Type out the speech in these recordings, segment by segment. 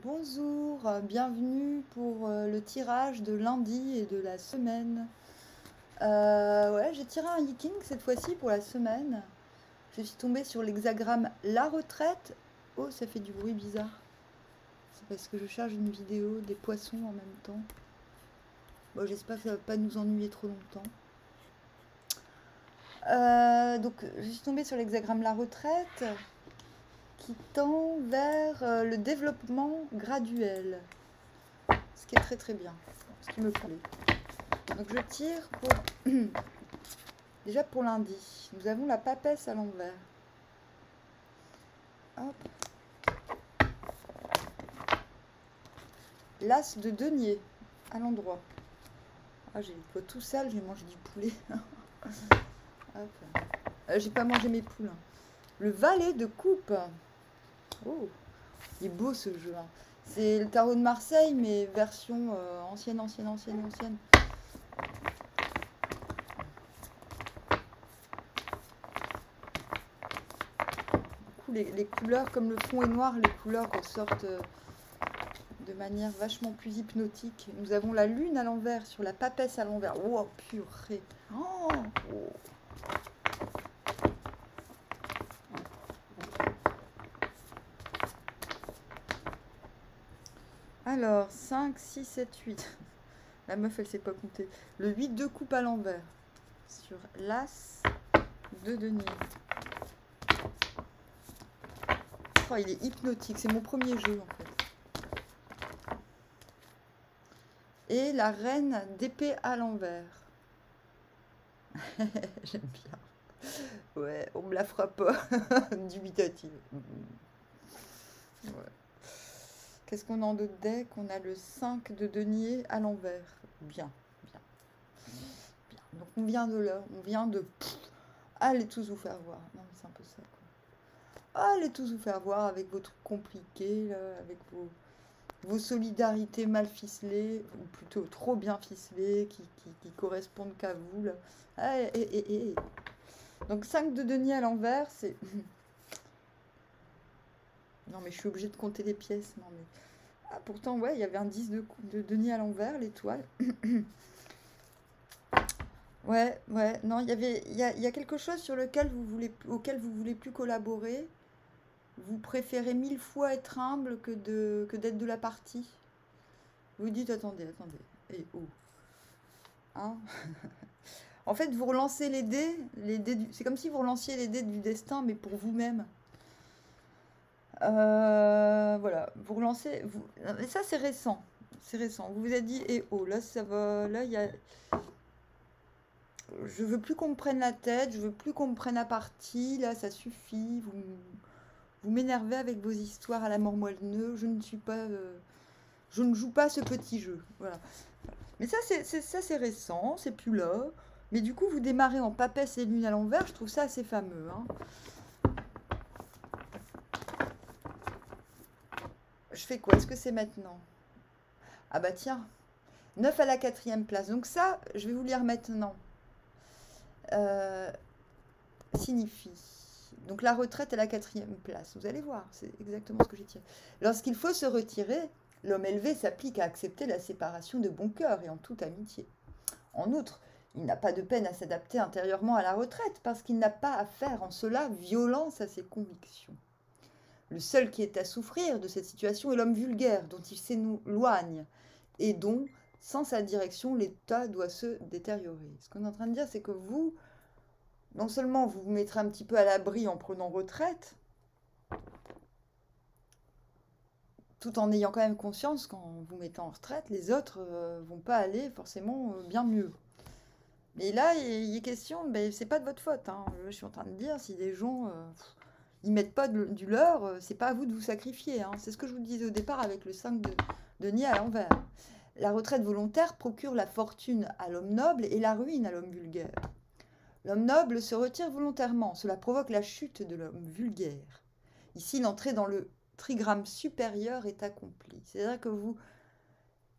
Bonjour, bienvenue pour le tirage de lundi et de la semaine. Ouais, j'ai tiré un Yiking cette fois-ci pour la semaine. Je suis tombée sur l'hexagramme La Retraite. Oh, ça fait du bruit bizarre. C'est parce que je charge une vidéo des poissons en même temps. Bon, j'espère que ça va pas nous ennuyer trop longtemps. Donc, je suis tombée sur l'hexagramme La Retraite qui tend vers le développement graduel. Ce qui est très très bien, ce qui me plaît. Donc je tire pour... Déjà pour lundi, nous avons la papesse à l'envers. Hop. L'as de denier à l'endroit. Ah, j'ai les doigts tout sales, j'ai mangé du poulet. Hop. J'ai pas mangé mes poules. Le valet de coupe. Oh, il est beau ce jeu. Hein. C'est le tarot de Marseille, mais version ancienne. Les couleurs, comme le fond est noir, les couleurs ressortent de manière vachement plus hypnotique. Nous avons la lune à l'envers sur la papesse à l'envers. Oh, purée. Oh. Alors, 5, 6, 7, 8. La meuf, elle sait pas compter. Le 8 de coupe à l'envers sur l'as de denier. Oh, il est hypnotique. C'est mon premier jeu, en fait. Et la reine d'épée à l'envers. J'aime bien. Ouais, on me la fera pas. Dubitative. Ouais. Qu'est-ce qu'on a en d'autres deck? On a le 5 de denier à l'envers. Bien. Donc on vient de là. On vient de... allez tous vous faire voir. Non mais c'est un peu ça, quoi. Allez tous vous faire voir avec vos trucs compliqués, là, avec vos solidarités mal ficelées, ou plutôt trop bien ficelées, qui correspondent qu'à vous, là. Ah, Donc 5 de denier à l'envers, c'est... Non mais je suis obligée de compter les pièces. Non mais... Ah, pourtant, ouais, il y avait un 10 de denier à l'envers, l'étoile. Ouais, non, il y a quelque chose sur lequel auquel vous voulez plus collaborer. Vous préférez 1000 fois être humble que d'être de la partie. Vous dites, attendez, et oh. Hein. En fait, vous relancez les dés c'est comme si vous relanciez les dés du destin, mais pour vous-même. Voilà, vous relancez. Et ça, c'est récent. C'est récent. Vous vous êtes dit, et oh, là, ça va. Là, il y a. Je veux plus qu'on me prenne la tête, je veux plus qu'on me prenne à partie. Là, ça suffit. Vous m'énervez avec vos histoires à la mort moelle-neu. Je ne suis pas. Je ne joue pas ce petit jeu. Voilà. Mais ça, c'est récent. C'est plus là. Mais du coup, vous démarrez en papesse et lune à l'envers. Je trouve ça assez fameux. Hein. Je fais quoi? Est-ce que c'est maintenant? Ah bah tiens, 9 à la 4e place. Donc ça, je vais vous lire maintenant. Signifie. Donc la retraite à la 4e place. Vous allez voir, c'est exactement ce que j'ai tiré. Lorsqu'il faut se retirer, l'homme élevé s'applique à accepter la séparation de bon cœur et en toute amitié. En outre, il n'a pas de peine à s'adapter intérieurement à la retraite parce qu'il n'a pas à faire en cela violence à ses convictions. Le seul qui est à souffrir de cette situation est l'homme vulgaire, dont il s'éloigne et dont, sans sa direction, l'état doit se détériorer. Ce qu'on est en train de dire, c'est que vous, non seulement vous vous mettrez un petit peu à l'abri en prenant retraite, tout en ayant quand même conscience qu'en vous mettant en retraite, les autres vont pas aller forcément bien mieux. Mais là, il est question, ben, c'est pas de votre faute. Hein. Je suis en train de dire, si des gens ils mettent pas du leur, c'est pas à vous de vous sacrifier. Hein. C'est ce que je vous disais au départ avec le 5 de denier à l'envers. La retraite volontaire procure la fortune à l'homme noble et la ruine à l'homme vulgaire. L'homme noble se retire volontairement, cela provoque la chute de l'homme vulgaire. Ici, l'entrée dans le trigramme supérieur est accomplie. C'est-à-dire que vous,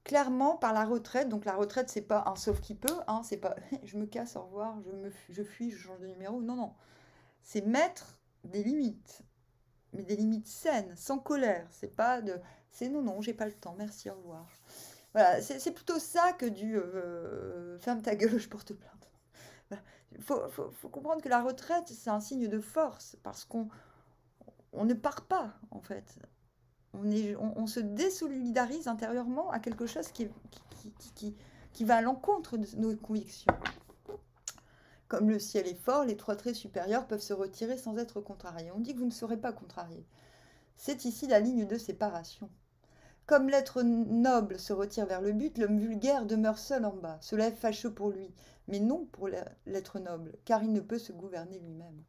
clairement, par la retraite, donc la retraite, c'est pas un sauf qui peut, hein, c'est pas je me casse, au revoir, je fuis, je change de numéro, non. C'est mettre des limites. mais des limites saines, sans colère. C'est pas de, c'est non, non, j'ai pas le temps, merci, au revoir. Voilà, c'est plutôt ça que du ferme ta gueule, je porte plainte. Voilà. Faut comprendre que la retraite, c'est un signe de force, parce qu'on ne part pas, en fait. On se désolidarise intérieurement à quelque chose qui va à l'encontre de nos convictions. Comme le ciel est fort, les trois traits supérieurs peuvent se retirer sans être contrariés. On dit que vous ne serez pas contrariés. C'est ici la ligne de séparation. Comme l'être noble se retire vers le but, l'homme vulgaire demeure seul en bas. Cela est fâcheux pour lui, mais non pour l'être noble, car il ne peut se gouverner lui-même.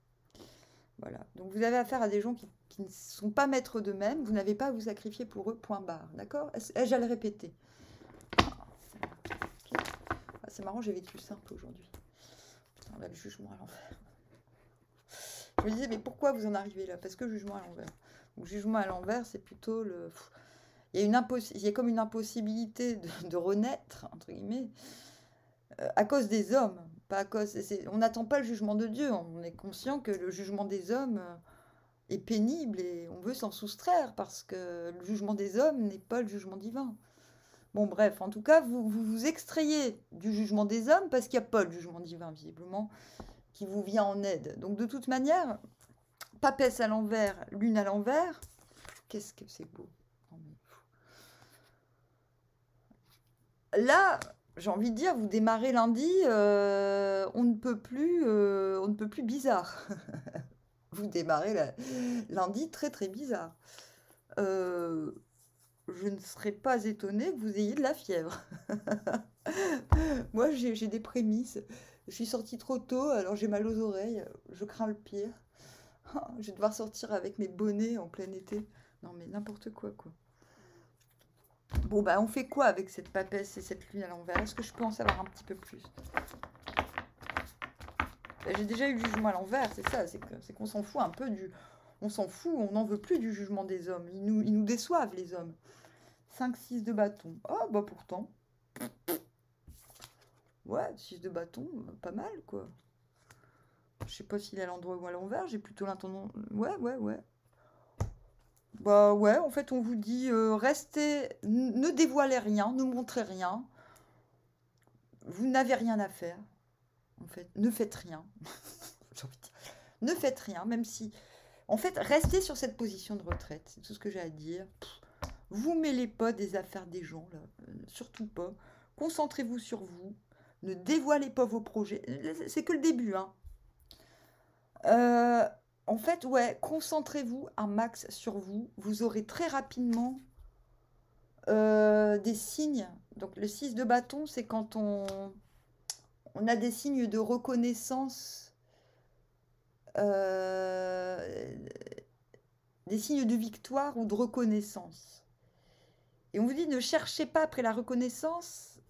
Voilà. Donc vous avez affaire à des gens qui ne sont pas maîtres d'eux-mêmes, vous n'avez pas à vous sacrifier pour eux, point barre. D'accord? Ai-je à le répéter? C'est marrant, j'ai vécu ça un peu aujourd'hui. Putain, là, le jugement à l'envers. Je me disais, mais pourquoi vous en arrivez là? Parce que le jugement à l'envers. Donc, jugement à l'envers, c'est plutôt le... Il y a comme une impossibilité de renaître, entre guillemets, à cause des hommes. Pas à cause... On n'attend pas le jugement de Dieu. On est conscient que le jugement des hommes est pénible et on veut s'en soustraire parce que le jugement des hommes n'est pas le jugement divin. Bon, bref, en tout cas, vous extrayez du jugement des hommes parce qu'il n'y a pas le jugement divin, visiblement, qui vous vient en aide. Donc, de toute manière, papesse à l'envers, lune à l'envers. Qu'est-ce que c'est beau. Là, j'ai envie de dire, vous démarrez lundi, on ne peut plus bizarre. Vous démarrez lundi très très bizarre. Je ne serais pas étonnée que vous ayez de la fièvre. Moi, j'ai des prémices. Je suis sortie trop tôt, alors j'ai mal aux oreilles. Je crains le pire. Je vais devoir sortir avec mes bonnets en plein été. Non, mais n'importe quoi, quoi. Bon, bah, on fait quoi avec cette papesse et cette lune à l'envers? Est-ce que je peux en savoir un petit peu plus? J'ai déjà eu le jugement à l'envers, c'est ça. C'est qu'on s'en fout un peu du... On s'en fout, on n'en veut plus du jugement des hommes. Ils nous déçoivent, les hommes. 5-6 de bâton. Oh, bah pourtant. Ouais, 6 de bâton, pas mal, quoi. Je sais pas s'il est à l'endroit ou à l'envers, j'ai plutôt l'intention... Ouais, ouais, ouais. Bah ouais, en fait, on vous dit, restez, ne dévoilez rien, ne montrez rien. Vous n'avez rien à faire, en fait. Ne faites rien. J'ai envie de dire. Ne faites rien, même si... En fait, restez sur cette position de retraite. C'est tout ce que j'ai à dire. Vous mêlez pas des affaires des gens, là. Surtout pas. Concentrez-vous sur vous. Ne dévoilez pas vos projets. C'est que le début, hein. En fait, ouais, concentrez-vous un max sur vous. Vous aurez très rapidement des signes. Donc, le 6 de bâton, c'est quand on a des signes de reconnaissance, des signes de victoire ou de reconnaissance. Et on vous dit, ne cherchez pas après la reconnaissance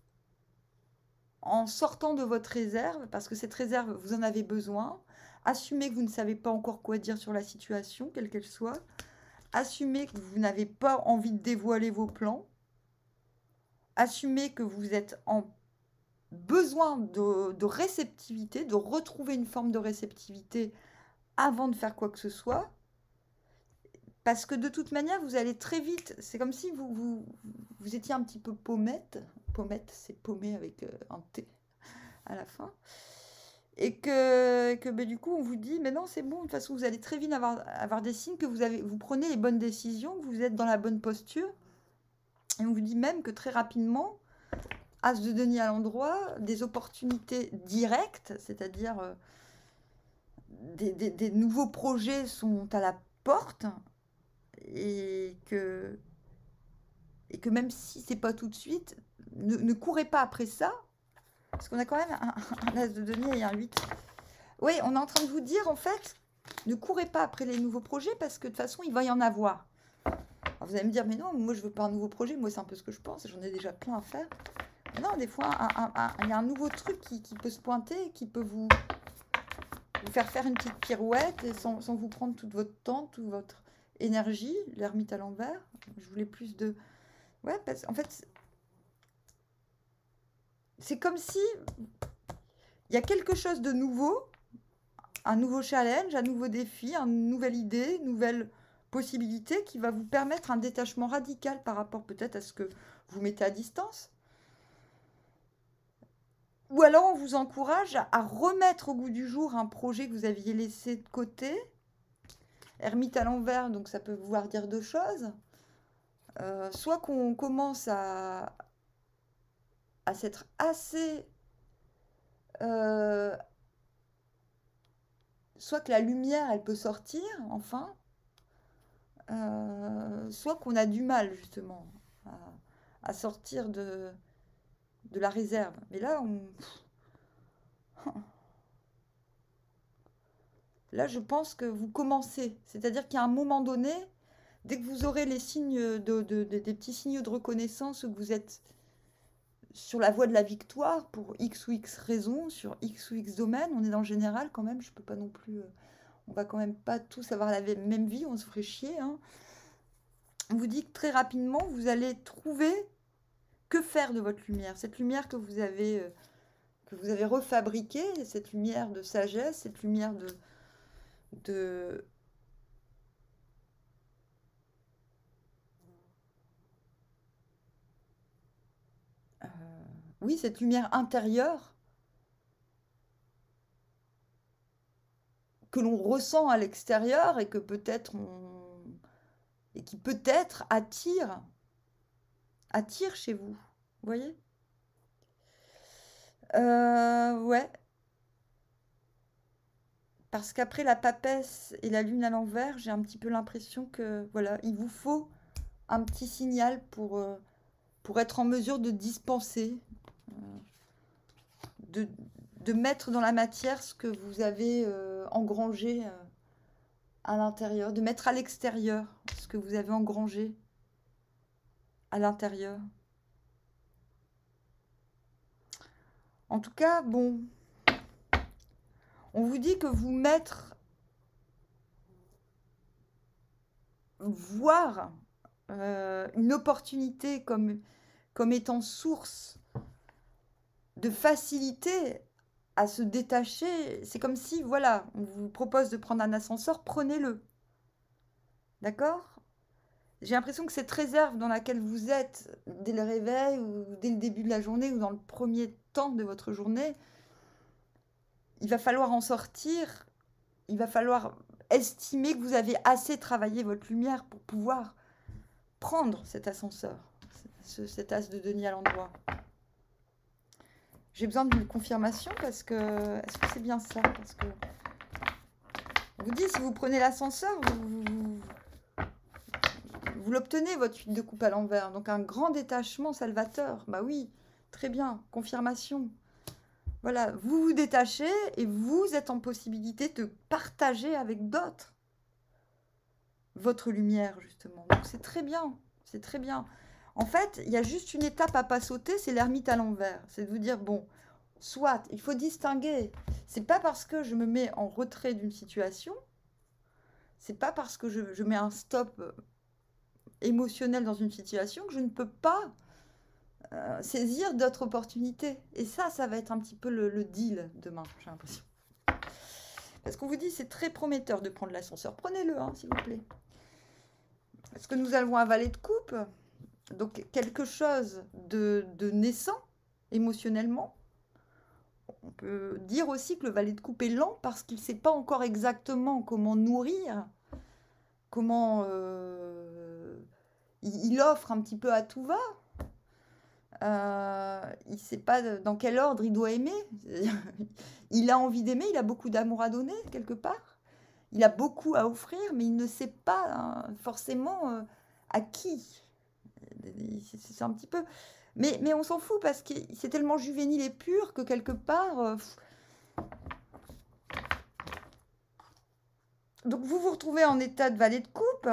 en sortant de votre réserve, parce que cette réserve, vous en avez besoin. Assumez que vous ne savez pas encore quoi dire sur la situation, quelle qu'elle soit. Assumez que vous n'avez pas envie de dévoiler vos plans. Assumez que vous êtes en besoin de réceptivité, de retrouver une forme de réceptivité avant de faire quoi que ce soit. Parce que de toute manière, vous allez très vite. C'est comme si vous étiez un petit peu pommette. Pommette, c'est paumé avec un T à la fin. Et que bah, du coup, on vous dit, mais non, c'est bon, de toute façon, vous allez très vite avoir des signes que vous prenez les bonnes décisions, que vous êtes dans la bonne posture. Et on vous dit même que très rapidement, As de denier à l'endroit, des opportunités directes, c'est-à-dire des nouveaux projets sont à la porte, et que même si c'est pas tout de suite, ne courez pas après ça, parce qu'on a quand même un As de denier et un 8. Oui, on est en train de vous dire, en fait, ne courez pas après les nouveaux projets, parce que de toute façon, il va y en avoir. Alors vous allez me dire, mais non, moi je veux pas un nouveau projet, moi c'est un peu ce que je pense, j'en ai déjà plein à faire. Mais non, des fois, il y a un nouveau truc qui peut se pointer, qui peut vous faire une petite pirouette, et sans vous prendre tout votre temps, toute votre énergie. L'ermite à l'envers, je voulais plus de... Ouais, parce qu'en fait, c'est comme si il y a quelque chose de nouveau, un nouveau challenge, un nouveau défi, une nouvelle idée, une nouvelle possibilité qui va vous permettre un détachement radical par rapport peut-être à ce que vous mettez à distance. Ou alors on vous encourage à remettre au goût du jour un projet que vous aviez laissé de côté. Ermite à l'envers, donc ça peut vouloir dire deux choses. Soit qu'on commence à s'être assez... soit que la lumière, elle peut sortir, enfin. Soit qu'on a du mal, justement, à sortir de la réserve. Mais là, là, je pense que vous commencez. C'est-à-dire qu'à un moment donné, dès que vous aurez les signes des petits signaux de reconnaissance, que vous êtes sur la voie de la victoire pour X ou X raisons, sur X ou X domaine, on est dans le général quand même, je peux pas non plus... on va quand même pas tous avoir la même vie, on se ferait chier. Hein. On vous dit que très rapidement, vous allez trouver que faire de votre lumière. Cette lumière que vous avez refabriquée, cette lumière de sagesse, cette lumière oui, cette lumière intérieure que l'on ressent à l'extérieur et que peut-être et qui peut-être attire chez vous. Vous voyez? Ouais. Parce qu'après la papesse et la lune à l'envers, j'ai un petit peu l'impression que voilà, il vous faut un petit signal pour être en mesure de dispenser, de mettre dans la matière ce que vous avez engrangé à l'intérieur, de mettre à l'extérieur ce que vous avez engrangé à l'intérieur. En tout cas, bon, on vous dit que vous mettre, voir une opportunité comme étant source de facilité à se détacher, c'est comme si, voilà, on vous propose de prendre un ascenseur, prenez-le. D'accord? J'ai l'impression que cette réserve dans laquelle vous êtes dès le réveil ou dès le début de la journée ou dans le premier temps de votre journée, il va falloir en sortir, il va falloir estimer que vous avez assez travaillé votre lumière pour pouvoir prendre cet ascenseur, cet as de denier à l'endroit. J'ai besoin d'une confirmation parce que... Est-ce que c'est bien ça? Parce que... On vous dit, si vous prenez l'ascenseur, vous l'obtenez, votre 8 de coupe à l'envers. Donc un grand détachement salvateur. Bah oui, très bien, confirmation. Voilà, vous vous détachez et vous êtes en possibilité de partager avec d'autres votre lumière, justement. Donc c'est très bien, c'est très bien. En fait, il y a juste une étape à pas sauter, c'est l'ermite à l'envers. C'est de vous dire, bon, soit, il faut distinguer. C'est pas parce que je me mets en retrait d'une situation, c'est pas parce que je mets un stop émotionnel dans une situation que je ne peux pas saisir d'autres opportunités. Et ça va être un petit peu le deal demain, j'ai l'impression. Parce qu'on vous dit, c'est très prometteur de prendre l'ascenseur. Prenez-le, hein, s'il vous plaît. Parce que nous avons un valet de coupe, donc quelque chose de naissant émotionnellement. On peut dire aussi que le valet de coupe est lent parce qu'il ne sait pas encore exactement comment nourrir, comment il offre un petit peu à tout va. Il ne sait pas dans quel ordre il doit aimer. Il a envie d'aimer, il a beaucoup d'amour à donner quelque part. Il a beaucoup à offrir, mais il ne sait pas forcément à qui. C'est un petit peu... Mais on s'en fout parce que c'est tellement juvénile et pur que quelque part... Donc vous vous retrouvez en état de valet de coupe.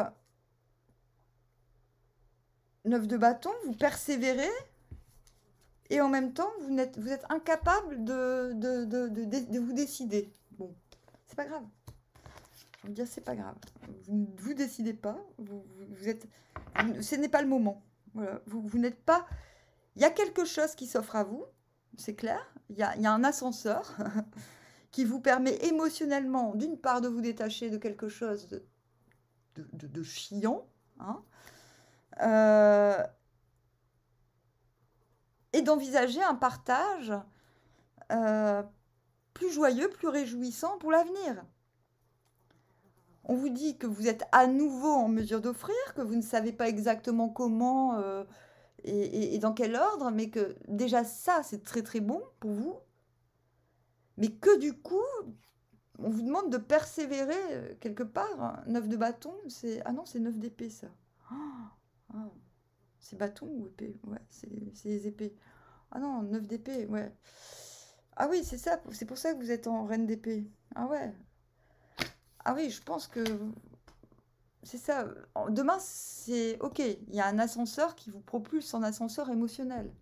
9 de bâton, vous persévérez. Et en même temps, vous êtes incapable de vous décider. Bon, c'est pas grave. Je veux dire, c'est pas grave. Vous ne vous décidez pas. Ce n'est pas le moment. Voilà. Vous n'êtes pas... Il y a quelque chose qui s'offre à vous, c'est clair. Il y a un ascenseur qui vous permet émotionnellement, d'une part, de vous détacher de quelque chose de chiant, hein, euh, et d'envisager un partage euh, plus joyeux, plus réjouissant pour l'avenir. On vous dit que vous êtes à nouveau en mesure d'offrir, que vous ne savez pas exactement comment et dans quel ordre, mais que déjà ça, c'est très très bon pour vous. Mais que du coup, on vous demande de persévérer quelque part. 9 de bâton, c'est... Ah non, c'est 9 d'épée, ça. Ah, c'est bâton ou épée? Ouais, c'est les épées. Ah non, 9 d'épée, ouais. Ah oui, c'est ça, c'est pour ça que vous êtes en reine d'épée. Ah ouais. Ah oui, je pense que c'est ça. Demain, c'est OK. Il y a un ascenseur qui vous propulse en ascenseur émotionnel.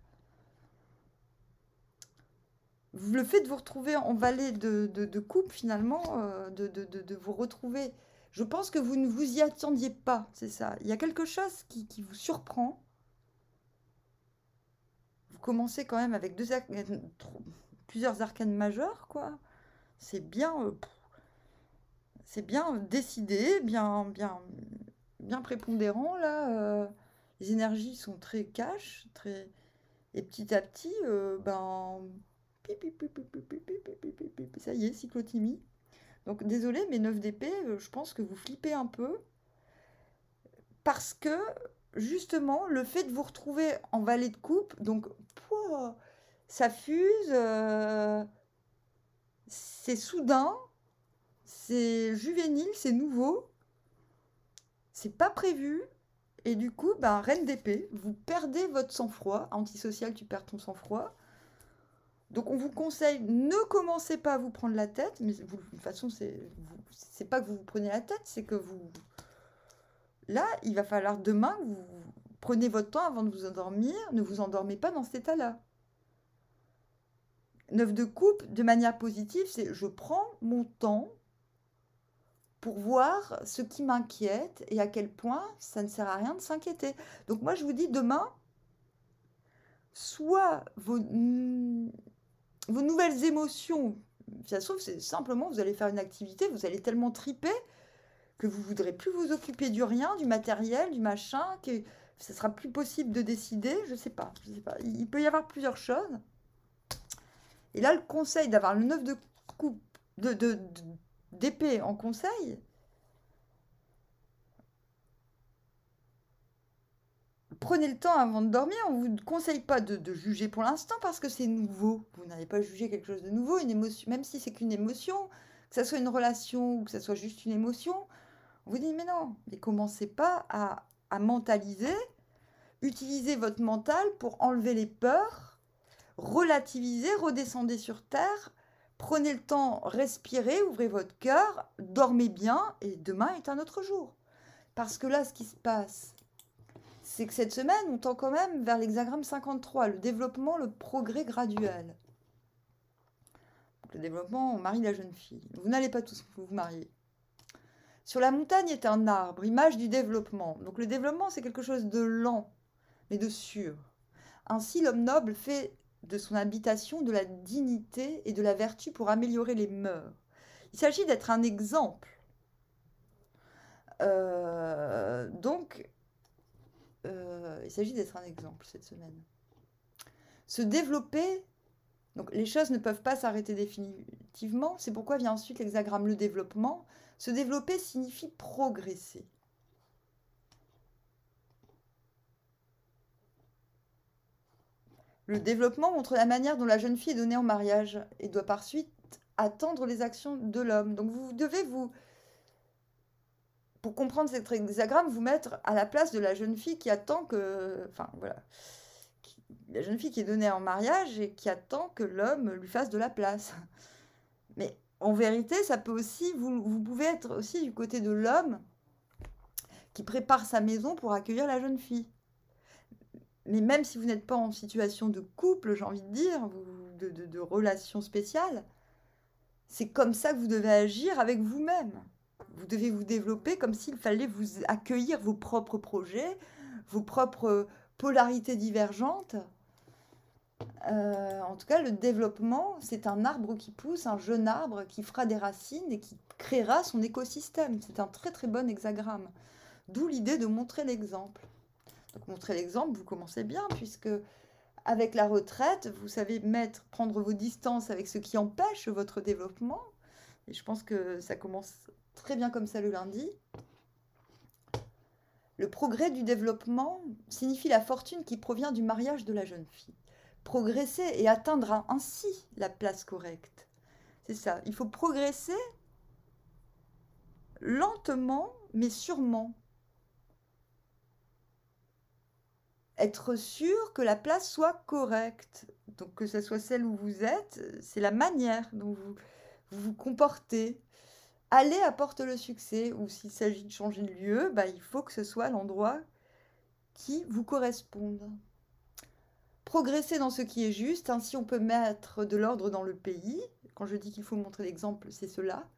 Le fait de vous retrouver en vallée de coupe, finalement, de vous retrouver, je pense que vous ne vous y attendiez pas, c'est ça. Il y a quelque chose qui vous surprend. Vous commencez quand même avec plusieurs arcanes majeures, quoi. C'est bien décidé, bien prépondérant, là. Les énergies sont très cash, très... Et petit à petit, ben... Ça y est, cyclothymie. Donc désolé, mais 9 d'épée, je pense que vous flippez un peu. Parce que, justement, le fait de vous retrouver en vallée de coupe, donc, pouah, ça fuse, c'est soudain, c'est juvénile, c'est nouveau, c'est pas prévu. Et du coup, ben, reine d'épée, vous perdez votre sang-froid. Antisocial, tu perds ton sang-froid. Donc on vous conseille, ne commencez pas à vous prendre la tête, mais de toute façon, c'est pas que vous vous prenez la tête, c'est que vous... Là, il va falloir demain que vous prenez votre temps avant de vous endormir, ne vous endormez pas dans cet état-là. 9 de coupe, de manière positive, c'est je prends mon temps pour voir ce qui m'inquiète et à quel point ça ne sert à rien de s'inquiéter. Donc moi, je vous dis demain, soit vos nouvelles émotions, ça se trouve, c'est simplement, vous allez faire une activité, vous allez tellement triper que vous ne voudrez plus vous occuper du rien, du matériel, du machin, que ce sera plus possible de décider, je sais pas. Il peut y avoir plusieurs choses. Et là, le conseil d'avoir le 9 de coupe, d'épée en conseil, prenez le temps avant de dormir. On ne vous conseille pas de juger pour l'instant parce que c'est nouveau. Vous n'avez pas jugé quelque chose de nouveau, une émotion, même si c'est qu'une émotion, que ça soit une relation ou que ça soit juste une émotion. On vous dit, mais non, mais commencez pas à mentaliser. Utilisez votre mental pour enlever les peurs, relativiser, redescendez sur terre, prenez le temps, respirez, ouvrez votre cœur, dormez bien et demain est un autre jour. Parce que là, ce qui se passe, c'est que cette semaine, on tend quand même vers l'hexagramme 53, le développement, le progrès graduel. Donc, le développement, on marie la jeune fille. Vous n'allez pas tous vous marier. Sur la montagne est un arbre, image du développement. Donc le développement, c'est quelque chose de lent, mais de sûr. Ainsi, l'homme noble fait de son habitation de la dignité et de la vertu pour améliorer les mœurs. Il s'agit d'être un exemple. Il s'agit d'être un exemple cette semaine. Se développer, donc les choses ne peuvent pas s'arrêter définitivement, c'est pourquoi vient ensuite l'hexagramme le développement. Se développer signifie progresser. Le développement montre la manière dont la jeune fille est donnée en mariage et doit par suite attendre les actions de l'homme. Donc vous devez pour comprendre cet hexagramme, vous mettre à la place de la jeune fille qui attend que... Enfin, voilà. La jeune fille qui est donnée en mariage et qui attend que l'homme lui fasse de la place. Mais en vérité, ça peut aussi... Vous pouvez être aussi du côté de l'homme qui prépare sa maison pour accueillir la jeune fille. Mais même si vous n'êtes pas en situation de couple, j'ai envie de dire, de relation spéciale, c'est comme ça que vous devez agir avec vous-même. Vous devez vous développer comme s'il fallait vous accueillir vos propres projets, vos propres polarités divergentes. En tout cas, le développement, c'est un arbre qui pousse, un jeune arbre qui fera des racines et qui créera son écosystème. C'est un très très bon hexagramme. D'où l'idée de montrer l'exemple. Donc montrer l'exemple, vous commencez bien, puisque avec la retraite, vous savez prendre vos distances avec ce qui empêche votre développement. Et je pense que ça commence très bien comme ça le lundi. Le progrès du développement signifie la fortune qui provient du mariage de la jeune fille. Progresser et atteindre ainsi la place correcte. C'est ça, il faut progresser lentement mais sûrement. Être sûr que la place soit correcte. Donc que ce soit celle où vous êtes, c'est la manière dont vous vous comportez. Aller apporte le succès, ou s'il s'agit de changer de lieu, il faut que ce soit l'endroit qui vous corresponde. Progresser dans ce qui est juste, ainsi on peut mettre de l'ordre dans le pays. Quand je dis qu'il faut montrer l'exemple, c'est cela.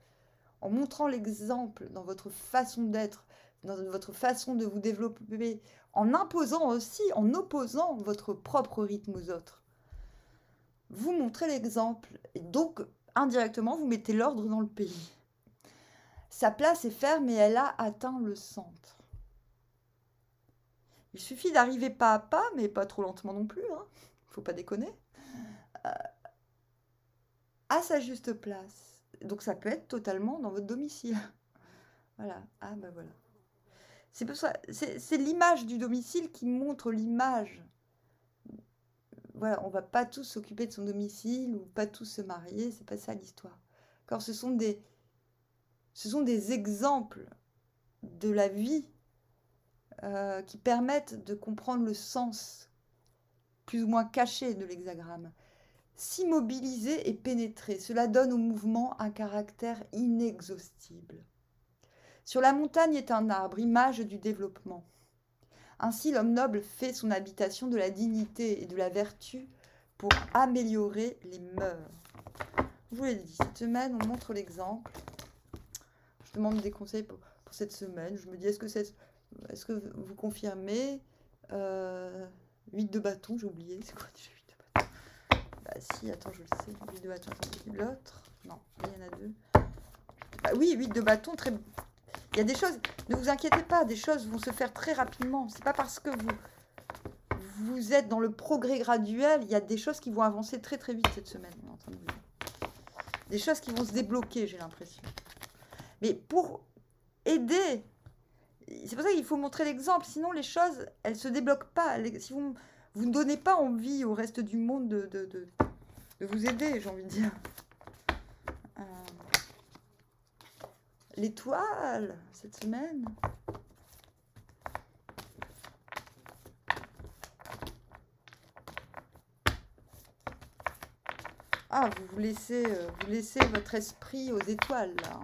En montrant l'exemple dans votre façon d'être, dans votre façon de vous développer, en imposant aussi, en opposant votre propre rythme aux autres. Vous montrez l'exemple, et donc indirectement vous mettez l'ordre dans le pays. Sa place est ferme et elle a atteint le centre. Il suffit d'arriver pas à pas, mais pas trop lentement non plus, hein. Faut pas déconner, à sa juste place. Donc ça peut être totalement dans votre domicile. Voilà, voilà. C'est pour ça, c'est l'image du domicile qui montre l'image. Voilà, on va pas tous s'occuper de son domicile ou pas tous se marier, c'est pas ça l'histoire. Car ce sont des exemples de la vie qui permettent de comprendre le sens plus ou moins caché de l'hexagramme. S'immobiliser et pénétrer, cela donne au mouvement un caractère inexhaustible. Sur la montagne est un arbre, image du développement. Ainsi, l'homme noble fait son habitation de la dignité et de la vertu pour améliorer les mœurs. Je vous l'ai dit, cette semaine, on montre l'exemple. Je demande des conseils pour cette semaine. Je me dis, est-ce que vous confirmez 8 de bâton, j'ai oublié. C'est quoi déjà 8 de bâton? Si, attends, je le sais. 8 de bâton, attendez. L'autre? Non, il y en a 2. Oui, 8 de bâton, très... Il y a des choses, ne vous inquiétez pas, des choses vont se faire très rapidement. C'est pas parce que vous êtes dans le progrès graduel, il y a des choses qui vont avancer très très vite cette semaine. On est en train de vous dire. Des choses qui vont se débloquer, j'ai l'impression. Mais pour aider, c'est pour ça qu'il faut montrer l'exemple, sinon les choses, elles ne se débloquent pas. Si vous ne donnez pas envie au reste du monde de vous aider, j'ai envie de dire. L'étoile, cette semaine. Vous laissez votre esprit aux étoiles, là.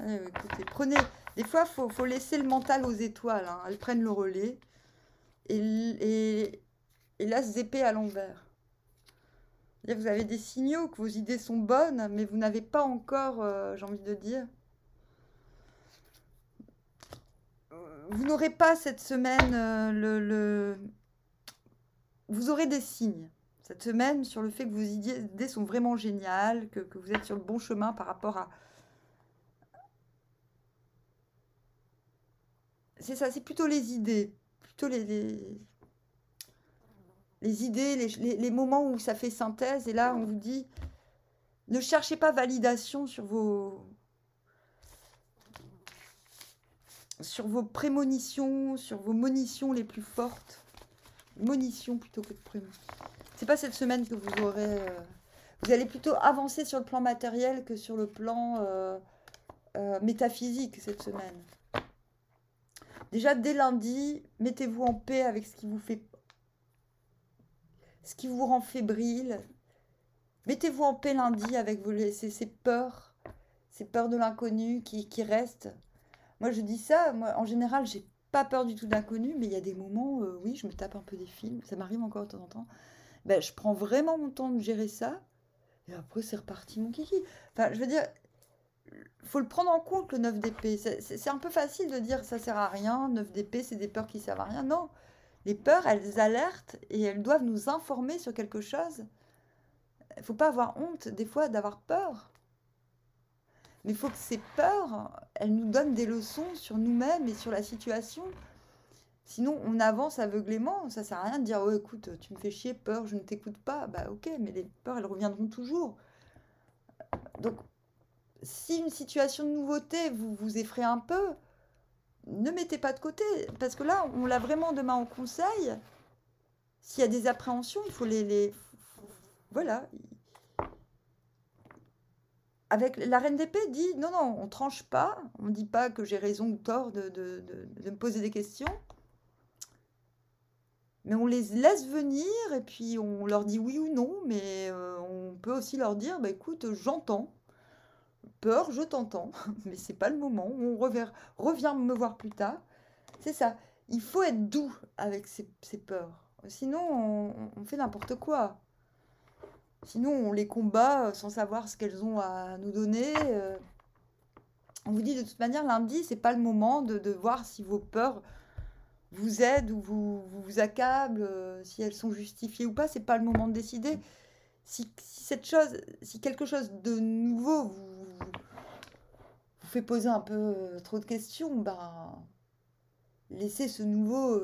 Écoutez, prenez... Des fois, il faut laisser le mental aux étoiles. Hein. Elles prennent le relais. Et là, ce épée à l'envers. Vous avez des signaux que vos idées sont bonnes, mais vous n'avez pas encore, j'ai envie de dire... Vous n'aurez pas cette semaine Vous aurez des signes cette semaine sur le fait que vos idées sont vraiment géniales, que vous êtes sur le bon chemin par rapport à... C'est ça, c'est plutôt les idées. Plutôt les idées, les moments où ça fait synthèse. Et là, on vous dit, ne cherchez pas validation sur vos prémonitions, sur vos monitions les plus fortes. Monitions plutôt que de prémonitions. C'est pas cette semaine que vous aurez... vous allez plutôt avancer sur le plan matériel que sur le plan métaphysique cette semaine. Déjà, dès lundi, mettez-vous en paix avec ce qui vous rend fébrile. Mettez-vous en paix lundi avec ces peurs de l'inconnu qui restent. Moi, je dis ça, moi, en général, j'ai pas peur du tout de l'inconnu, mais il y a des moments, oui, je me tape un peu des films, ça m'arrive encore de temps en temps. Je prends vraiment mon temps de gérer ça, et après, c'est reparti mon kiki. Enfin, je veux dire, faut le prendre en compte, le 9 d'épée. C'est un peu facile de dire ça sert à rien, 9 d'épée, c'est des peurs qui servent à rien. Non, Les peurs, elles alertent et elles doivent nous informer sur quelque chose. Il ne faut pas avoir honte des fois d'avoir peur. Mais il faut que ces peurs, elles nous donnent des leçons sur nous-mêmes et sur la situation. Sinon, on avance aveuglément. Ça sert à rien de dire, oh écoute, tu me fais chier, peur, je ne t'écoute pas. Bah ok, mais les peurs, elles reviendront toujours. Donc, si une situation de nouveauté vous effraie un peu, ne mettez pas de côté. Parce que là, on l'a vraiment demain en conseil. S'il y a des appréhensions, il faut voilà. Avec la reine d'épée dit, non, non, on tranche pas. On ne dit pas que j'ai raison ou tort de me poser des questions. Mais on les laisse venir et puis on leur dit oui ou non. Mais on peut aussi leur dire, bah écoute, j'entends. Peur, je t'entends. Mais c'est pas le moment. Reviens me voir plus tard. C'est ça. Il faut être doux avec ces peurs. Sinon, on fait n'importe quoi. Sinon, on les combat sans savoir ce qu'elles ont à nous donner. On vous dit de toute manière, lundi, c'est pas le moment de voir si vos peurs vous aident ou vous accablent, si elles sont justifiées ou pas. C'est pas le moment de décider. Si quelque chose de nouveau vous fait poser un peu trop de questions, ben, laissez ce nouveau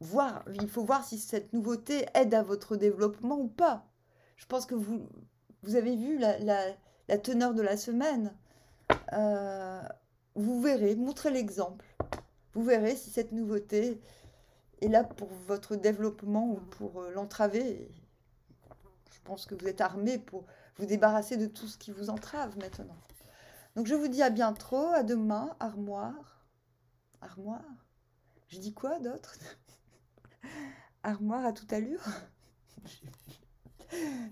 voir. Il faut voir si cette nouveauté aide à votre développement ou pas. Je pense que vous avez vu la teneur de la semaine. Vous verrez, montrez l'exemple. Vous verrez si cette nouveauté est là pour votre développement ou pour l'entraver. Je pense que vous êtes armé pour vous débarrasser de tout ce qui vous entrave maintenant. Donc je vous dis à bientôt, à demain, armoire. Armoire. Je dis quoi d'autre? Armoire à toute allure.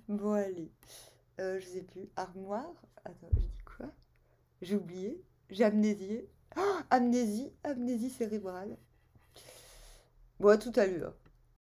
Bon allez, je sais plus. Armoire. Attends, je dis quoi? J'ai oublié. J'ai amnésié. Oh, amnésie cérébrale. Bon, à tout à l'heure.